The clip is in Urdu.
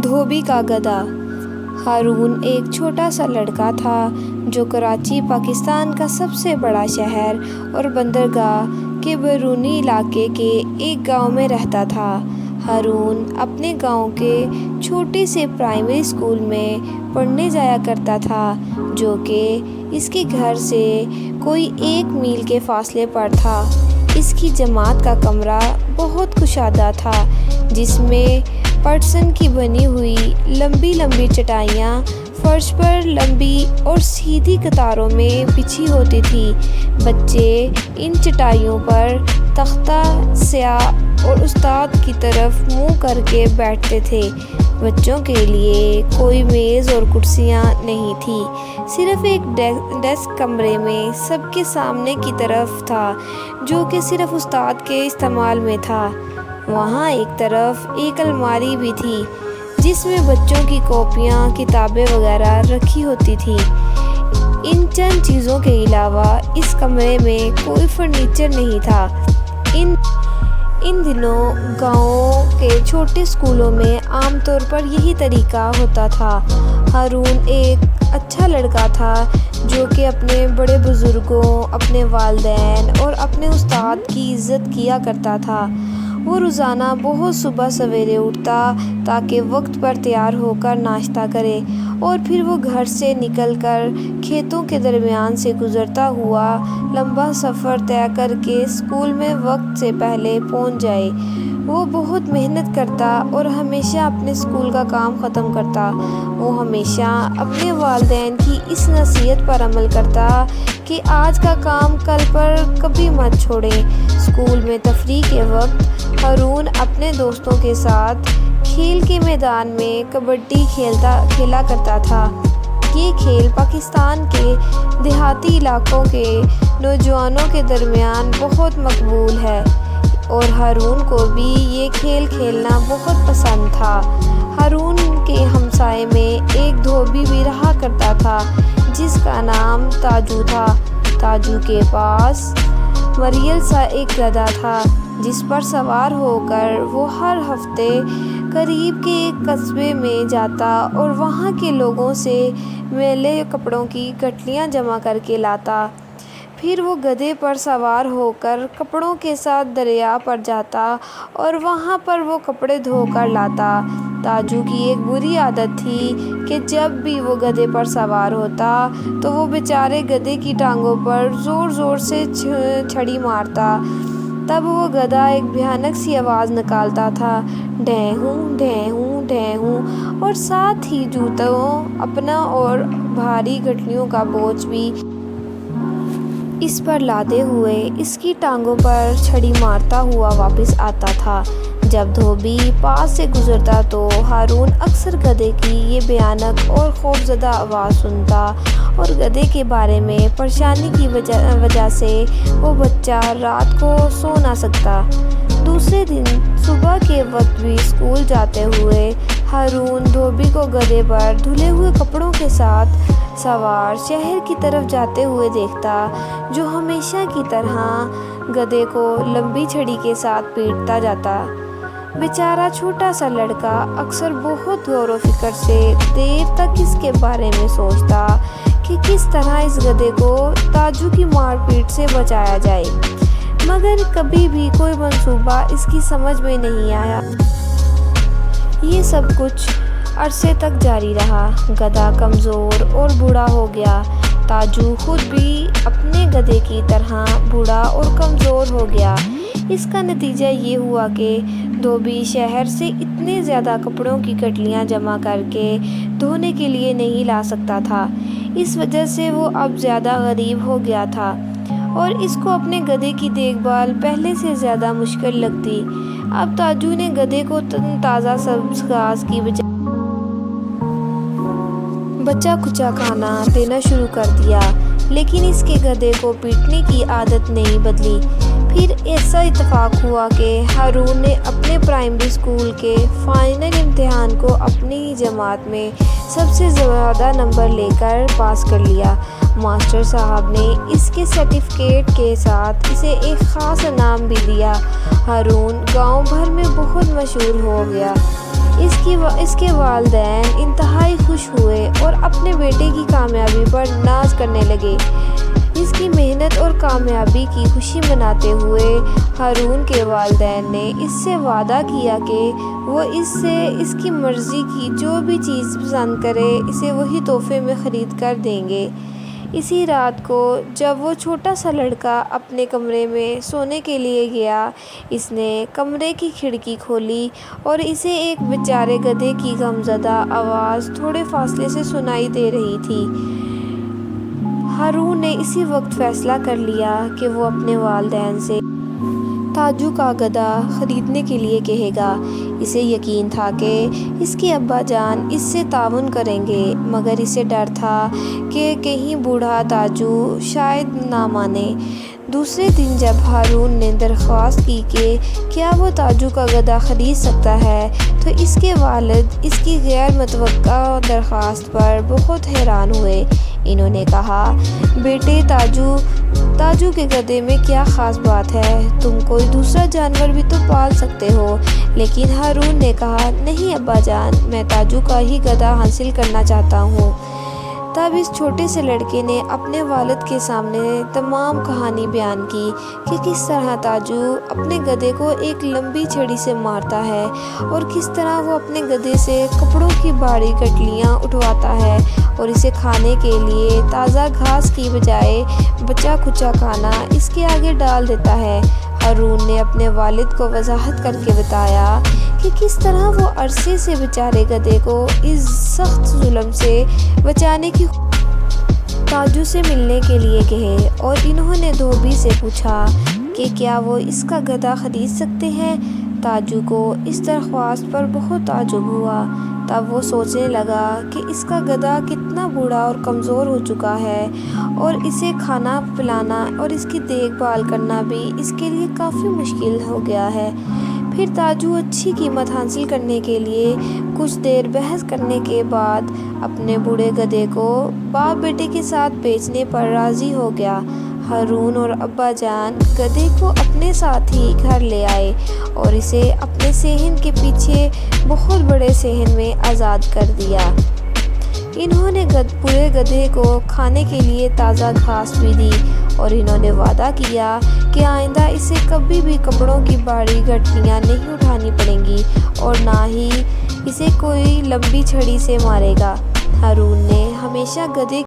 دھوبی کا گدھا۔ ہارون ایک چھوٹا سا لڑکا تھا جو کراچی پاکستان کا سب سے بڑا شہر اور بندرگاہ کے بیرونی علاقے کے ایک گاؤں میں رہتا تھا۔ ہارون اپنے گاؤں کے چھوٹے سے پرائمری اسکول میں پڑھنے جایا کرتا تھا جو کہ اس کے گھر سے کوئی 1 میل کے فاصلے پر تھا۔ اس کی جماعت کا کمرہ بہت کشادہ تھا جس میں پٹسن کی بنی ہوئی لمبی لمبی چٹائیاں فرش پر لمبی اور سیدھی قطاروں میں بچھی ہوتی تھیں۔ بچے ان چٹائیوں پر تختہ سیاہ اور استاد کی طرف منہ کر کے بیٹھتے تھے۔ بچوں کے لیے کوئی میز اور کرسیاں نہیں تھیں، صرف ایک ڈیسک کمرے میں سب کے سامنے کی طرف تھا جو کہ صرف استاد کے استعمال میں تھا۔ وہاں ایک طرف ایک الماری بھی تھی جس میں بچوں کی کاپیاں، کتابیں وغیرہ رکھی ہوتی تھیں۔ ان چند چیزوں کے علاوہ اس کمرے میں کوئی فرنیچر نہیں تھا۔ ان دنوں گاؤں کے چھوٹے اسکولوں میں عام طور پر یہی طریقہ ہوتا تھا۔ ہارون ایک اچھا لڑکا تھا جو کہ اپنے بڑے بزرگوں، اپنے والدین اور اپنے استاد کی عزت کیا کرتا تھا۔ وہ روزانہ بہت صبح سویرے اٹھتا تاکہ وقت پر تیار ہو کر ناشتہ کرے اور پھر وہ گھر سے نکل کر کھیتوں کے درمیان سے گزرتا ہوا لمبا سفر طے کر کے اسکول میں وقت سے پہلے پہنچ جائے۔ وہ بہت محنت کرتا اور ہمیشہ اپنے اسکول کا کام ختم کرتا۔ وہ ہمیشہ اپنے والدین کی اس نصیحت پر عمل کرتا کہ آج کا کام کل پر کبھی مت چھوڑیں۔ اسکول میں تفریح کے وقت ہارون اپنے دوستوں کے ساتھ کھیل کے میدان میں کبڈی کھیلا کرتا تھا۔ یہ کھیل پاکستان کے دیہاتی علاقوں کے نوجوانوں کے درمیان بہت مقبول ہے اور ہارون کو بھی یہ کھیل کھیلنا بہت پسند تھا۔ ہارون کے ہمسائے میں ایک دھوبی بھی رہا کرتا تھا جس کا نام تاجو تھا۔ تاجو کے پاس مریل سا ایک گدھا تھا جس پر سوار ہو کر وہ ہر ہفتے قریب کے ایک قصبے میں جاتا اور وہاں کے لوگوں سے میلے کپڑوں کی گٹھلیاں جمع کر کے لاتا۔ پھر وہ گدھے پر سوار ہو کر کپڑوں کے ساتھ دریا پر جاتا اور وہاں پر وہ کپڑے دھو کر لاتا۔ تاجو کی ایک بری عادت تھی کہ جب بھی وہ گدھے پر سوار ہوتا تو وہ بیچارے گدھے کی ٹانگوں پر زور زور سے چھڑی مارتا۔ تب وہ گدھا ایک بھیانک سی آواز نکالتا تھا، ڈھینہوں ڈھینہوں ڈھینہوں، اور ساتھ ہی جوتوں اپنا اور بھاری گٹھلیوں کا بوجھ بھی اس پر لادے ہوئے اس کی ٹانگوں پر چھڑی مارتا ہوا واپس آتا تھا۔ جب دھوبی پاس سے گزرتا تو ہارون اکثر گدھے کی یہ بھیانک اور خوفزدہ آواز سنتا اور گدھے کے بارے میں پریشانی کی وجہ سے وہ بچہ رات کو سو نہ سکتا۔ دوسرے دن صبح کے وقت بھی اسکول جاتے ہوئے ہارون دھوبی کو گدھے پر دھلے ہوئے کپڑوں کے ساتھ سوار شہر کی طرف جاتے ہوئے دیکھتا، جو ہمیشہ کی طرح گدھے کو لمبی چھڑی کے ساتھ پیٹتا جاتا۔ بیچارہ چھوٹا سا لڑکا اکثر بہت غور و فکر سے دیر تک اس کے بارے میں سوچتا کہ کس طرح اس گدھے کو تاجو کی مار پیٹ سے بچایا جائے، مگر کبھی بھی کوئی منصوبہ اس کی سمجھ میں نہیں آیا۔ یہ سب کچھ عرصے تک جاری رہا۔ گدھا کمزور اور بوڑھا ہو گیا۔ تاجو خود بھی اپنے گدھے کی طرح بوڑھا اور کمزور ہو گیا۔ اس کا نتیجہ یہ ہوا کہ دھوبی شہر سے اتنے زیادہ کپڑوں کی گٹھلیاں جمع کر کے دھونے کے لیے نہیں لا سکتا تھا۔ اس وجہ سے وہ اب زیادہ غریب ہو گیا تھا اور اس کو اپنے گدھے کی دیکھ بھال پہلے سے زیادہ مشکل لگتی۔ اب تاجو نے گدھے کو تازہ سبز گھاس کی بجائے بچا کھچا کھانا دینا شروع کر دیا، لیکن اس کے گدھے کو پیٹنے کی عادت نہیں بدلی۔ پھر ایسا اتفاق ہوا کہ ہارون نے اپنے پرائمری اسکول کے فائنل امتحان کو اپنی ہی جماعت میں سب سے زیادہ نمبر لے کر پاس کر لیا۔ ماسٹر صاحب نے اس کے سرٹیفکیٹ کے ساتھ اسے ایک خاص انعام بھی دیا۔ ہارون گاؤں بھر میں بہت مشہور ہو گیا۔ اس کے والدین انتہائی خوش ہوئے اور اپنے بیٹے کی کامیابی پر ناز کرنے لگے۔ اس کی محنت اور کامیابی کی خوشی مناتے ہوئے ہارون کے والدین نے اس سے وعدہ کیا کہ وہ اس کی مرضی کی جو بھی چیز پسند کرے اسے وہی تحفے میں خرید کر دیں گے۔ اسی رات کو جب وہ چھوٹا سا لڑکا اپنے کمرے میں سونے کے لیے گیا، اس نے کمرے کی کھڑکی کھولی اور اسے ایک بیچارے گدھے کی غمزدہ آواز تھوڑے فاصلے سے سنائی دے رہی تھی۔ ہارون نے اسی وقت فیصلہ کر لیا کہ وہ اپنے والدین سے تاجو کا گدھا خریدنے کے لیے کہے گا۔ اسے یقین تھا کہ اس کے ابا جان اس سے تعاون کریں گے، مگر اسے ڈر تھا کہ کہیں بوڑھا تاجو شاید نہ مانے۔ دوسرے دن جب ہارون نے درخواست کی کہ کیا وہ تاجو کا گدھا خرید سکتا ہے، تو اس کے والد اس کی غیر متوقع درخواست پر بہت حیران ہوئے۔ انہوں نے کہا، بیٹے تاجو کے گدھے میں کیا خاص بات ہے؟ تم کوئی دوسرا جانور بھی تو پال سکتے ہو۔ لیکن ہارون نے کہا، نہیں ابا جان، میں تاجو کا ہی گدھا حاصل کرنا چاہتا ہوں۔ تب اس چھوٹے سے لڑکے نے اپنے والد کے سامنے تمام کہانی بیان کی کہ کس طرح تاجو اپنے گدھے کو ایک لمبی چھڑی سے مارتا ہے اور کس طرح وہ اپنے گدھے سے کپڑوں کی بھاری گٹھلیاں اٹھواتا ہے اور اسے کھانے کے لیے تازہ گھاس کی بجائے بچا کھچا کھانا اس کے آگے ڈال دیتا ہے۔ ہارون نے اپنے والد کو وضاحت کر کے بتایا کہ کس طرح وہ عرصے سے بیچارے گدھے کو اس سخت ظلم سے بچانے کی تاجو سے ملنے کے لیے کہے، اور انہوں نے دھوبی سے پوچھا کہ کیا وہ اس کا گدھا خرید سکتے ہیں۔ تاجو کو اس درخواست پر بہت تعجب ہوا۔ تب وہ سوچنے لگا کہ اس کا گدھا کتنا بوڑھا اور کمزور ہو چکا ہے اور اسے کھانا پلانا اور اس کی دیکھ بھال کرنا بھی اس کے لیے کافی مشکل ہو گیا ہے۔ پھر تاجو اچھی قیمت حاصل کرنے کے لیے کچھ دیر بحث کرنے کے بعد اپنے بوڑھے گدھے کو باپ بیٹے کے ساتھ بیچنے پر راضی ہو گیا۔ ہارون اور ابا جان گدھے کو اپنے ساتھ ہی گھر لے آئے اور اسے اپنے صحن کے پیچھے بہت بڑے صحن میں آزاد کر دیا۔ انہوں نے بوڑھے گدھے کو کھانے کے لیے تازہ گھاس بھی دی اور انہوں نے وعدہ کیا کہ آئندہ اسے کبھی بھی کپڑوں کی بھاری گٹھلیاں نہیں اٹھانی پڑیں گی اور نہ ہی اسے کوئی لمبی چھڑی سے مارے گا۔ ہارون نے ہمیشہ گدھے